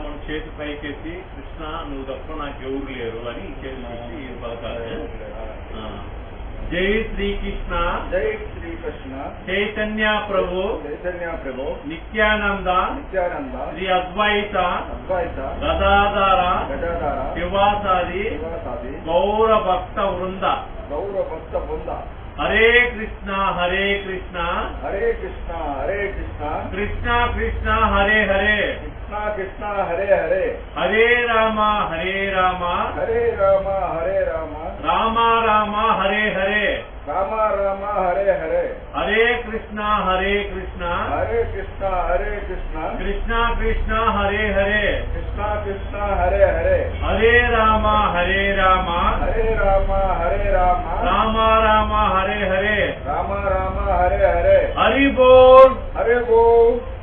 మన చేతి పైకెత్తి కృష్ణ నువ్వు తప్ప నాకు ఎవరు లేరు అని చేసి పలకాలి. జై శ్రీకృష్ణ, జై శ్రీకృష్ణ, చైతన్య ప్రభు, చైతన్య ప్రభు, నిత్యానంద, నిత్యానంద, శ్రీ అద్వైత, అద్వైత, గదాధార, గదాధార, శివాసాది, శివాసాది, గౌర భక్త వృంద, గౌర భక్త బృంద. హరే కృష్ణ హరే కృష్ణ, హరే కృష్ణ హరే కృష్ణ, కృష్ణ కృష్ణ హరే హరే, కృష్ణ కృష్ణ హరే హరే, హరే రామ హరే రామ, హరే రామ హరే రామ, రామ రామ హరే హరే, రామ రామ హరే హరే, హరే కృష్ణ హరే కృష్ణ, హరే కృష్ణ హరే కృష్ణ, కృష్ణ కృష్ణ హరే హరే, కృష్ణ కృష్ణ హరే హరే, హరే రామ హరే రామ, హరే రామ హరే రామ, రామ రామ హరే హరే, రామ రామ హరే హరే. హరి బోల్. హరే బోల్.